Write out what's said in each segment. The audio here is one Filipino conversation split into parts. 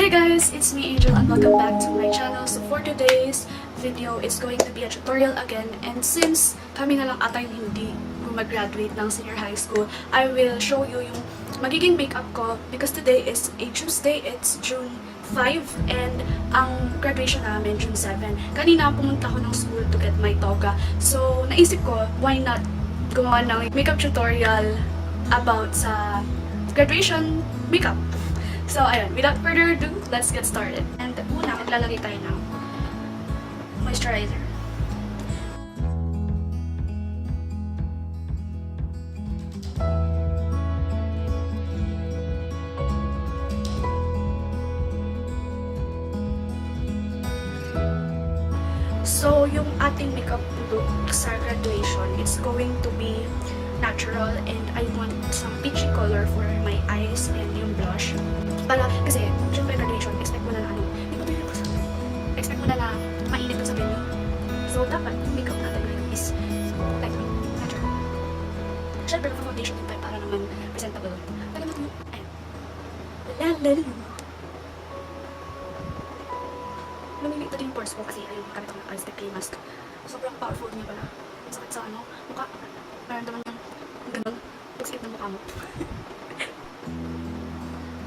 Hey guys, it's me Angel and welcome back to my channel. So for today's video, it's going to be a tutorial again. And since kami na lang ata yung hindi gumag-graduate ng senior high school, I will show you yung magiging makeup ko because today is a Tuesday, it's June 5 and ang graduation namin June 7. Kanina pumunta ako ng school to get my toga. So naisip ko, why not gumawa ng makeup tutorial about sa graduation makeup. So, ayun, without further ado, let's get started. And una, maglalagay tayo ng moisturizer. So, yung ating makeup look sa graduation, it's going to be natural and I want some peachy color for my eyes and yung blush. Para, kasi, syempre graduation, expect mo na expect mo na mainit ko sa venue. So, dapat yung makeup natin ngayon is like, natural. Syempre, foundation din tayo para naman presentable. Lagyan natin yung, ayun. Lalala. Lumilito din yung pores ko kasi ayun, gamit ako ng Eyes Clay Mask. Sobrang powerful niya pala. Sakit sa ano, mukha. Maramdaman yung ganun. Pagsikip ng mukha mo.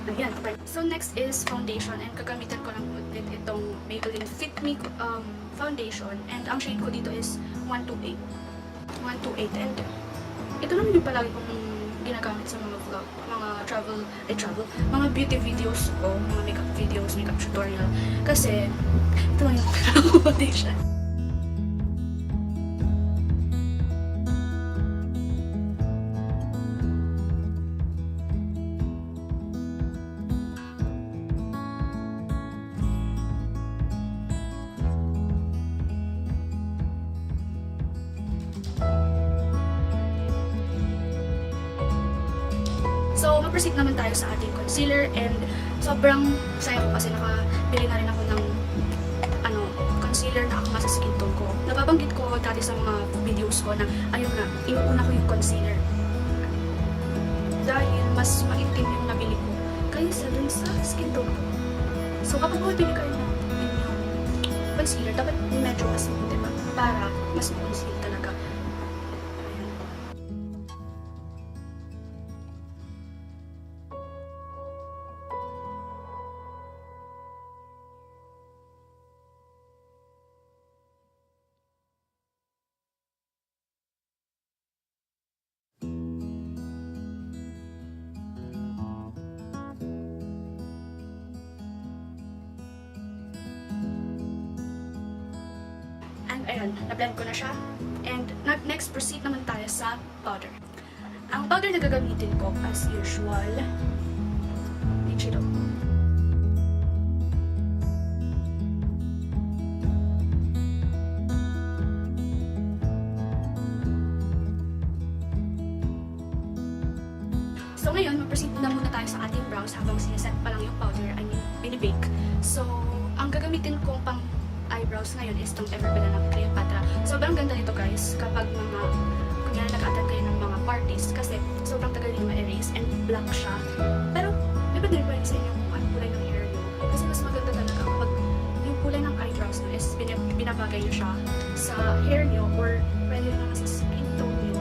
Ayan. So next is foundation and gagamitin ko lang ulit itong Maybelline Fit Me foundation and ang shade ko dito is 128. 128 and ito naman yung palagi kong ginagamit sa mga vlog, mga mga beauty videos ko, mga makeup videos, makeup tutorial kasi ito lang yung foundation. So, mag-proceed naman tayo sa ating concealer and sobrang saya ko kasi nakabili na rin ako ng concealer na akma sa skin tone ko. Nababanggit ko dati sa mga videos ko na ayun na, inuuna ko yung concealer. Dahil mas maitim yung nabili ko kaysa dun sa skin tone ko. So, kapag bumibili kayo ng yung concealer, dapat medyo mas diba? Para mas ma-conceal talaga. Ayan, na-blend ko na siya. And next, proceed naman tayo sa powder. Ang powder na gagamitin ko, as usual, Nichido. So ngayon, mag-proceed na muna tayo sa ating brows habang sineset pa lang yung powder, I mean, binibake. So, ang gagamitin kong pang eyebrows ngayon is itong Bilena ng Kleopatra. Sobrang ganda nito guys kapag kunyari nag-attend kayo ng mga parties kasi sobrang tagal yung ma-erase and black siya. Pero, depende rin pa rin sa inyo kung ano kulay ng hair nyo. Kasi mas maganda talaga kapag yung kulay ng eyebrows nyo is binabagay nyo siya sa hair nyo or pwede rin naman sa skin tone nyo.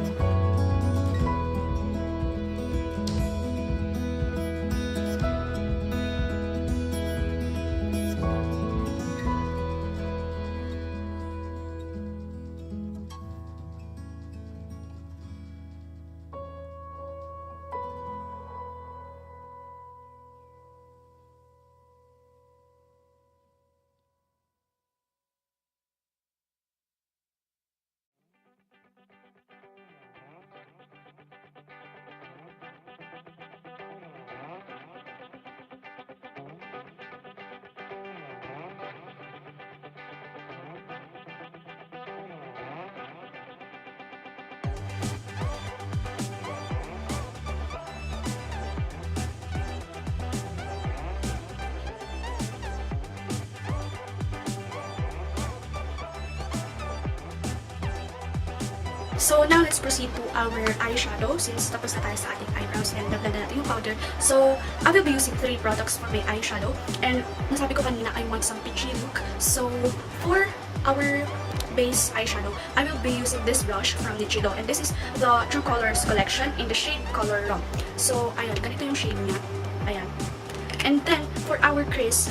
So now let's proceed to our eyeshadow since tapos na tayo sa ating eyebrows and nablend na natin yung powder. So I will be using 3 products for my eyeshadow and nasabi ko kanina I want some peachy look. So for our base eyeshadow, I will be using this blush from Nichido and this is the True Colors collection in the shade Color Rum. So ayan, ganito yung shade niya. Ayan. And then for our crease,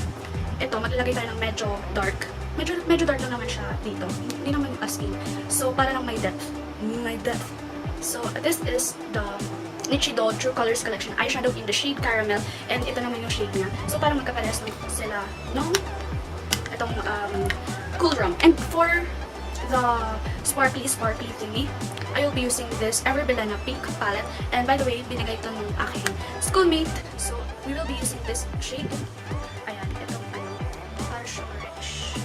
ito maglalagay tayo ng medyo dark. Medyo dark lang naman siya dito. Hindi naman as in. So para lang may depth. So this is the Nichido True Colors collection eyeshadow in the shade Caramel and ito naman yung shade niya. So parang magkaparehas sila nung itong Cool Rum. And for the sparkly thingy, I will be using this Bilena pink palette. And by the way, binigay ito ng aking schoolmate. So we will be using this shade. Ayan, itong para shimmery-ish.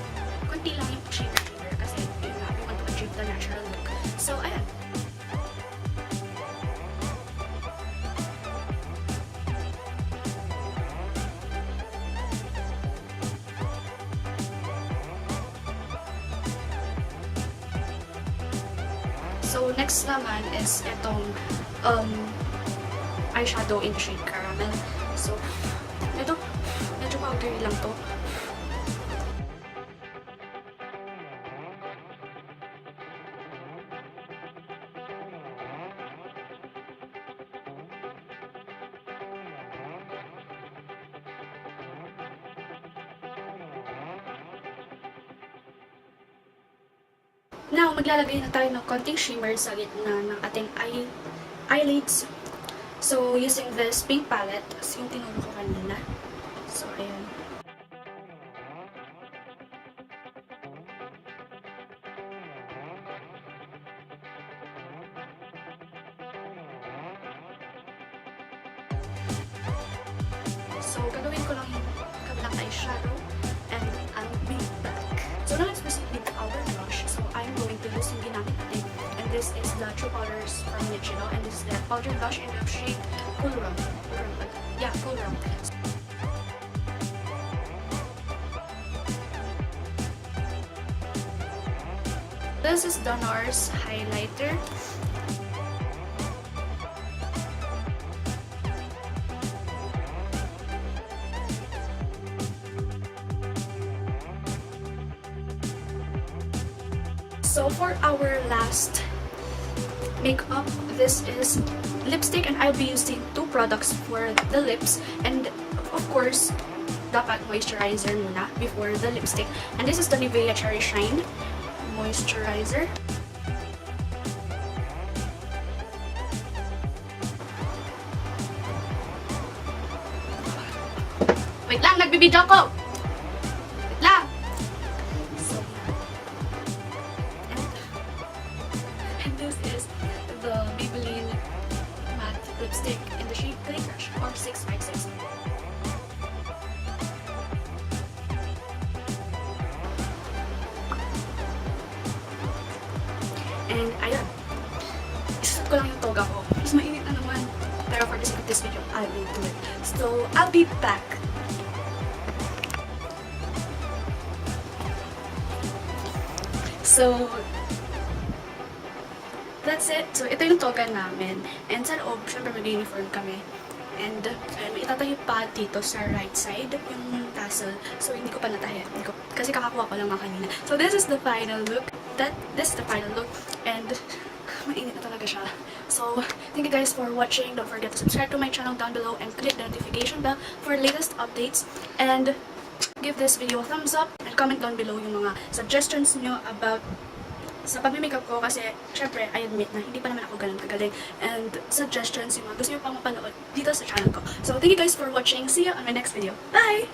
Kunti lang yung shade na shimmer kasi yun nga, we want to achieve the natural look. So ayan. So, next naman is itong eyeshadow in the shade Caramel. So, ito, medyo powdery lang to. Now, maglalagay na tayo ng konting shimmer sa gitna ng ating eyelids. So, using this pink palette, as yung tinuro ko kanina. So, ayan. So, gagawin ko lang yung kabilang eyeshadow and I'll be back. So, now let's proceed with our blush. So, I'm going to use yung ginamit natin. And this is the True Colors from Nichido. And this is the powder blush in the shade Cool Rum. Yeah, Cool Rum. This is the Nars highlighter. So for our last makeup, this is lipstick and I'll be using 2 products for the lips and of course dapat moisturizer muna before the lipstick. And this is the Nivea Cherry Shine moisturizer. Wait lang, nagbibidyo ko! Wait lang! So, and this is the Maybelline matte lipstick in the shade Clay Crush or 656. And ayan, isuot ko lang yung toga ko. Mas mainit na naman. Pero for the sake of this video, I will do it. So, I'll be back. So, that's it. So, ito yung toga namin. And sa loob, syempre mag-uniform kami. And may itatayo pa dito sa right side, yung tassel. So, hindi ko pa natahi. Kasi kakakuha ko lang mga kanina. So, this is the final look. This is the final look. And mainit na talaga siya. So, thank you guys for watching. Don't forget to subscribe to my channel down below and click the notification bell for latest updates. And give this video a thumbs up and comment down below yung mga suggestions nyo about sa pag-makeup ko kasi syempre I admit na hindi pa naman ako ganun kagaling and suggestions yung mga gusto nyo pang mapanood dito sa channel ko. So thank you guys for watching. See you on my next video. Bye!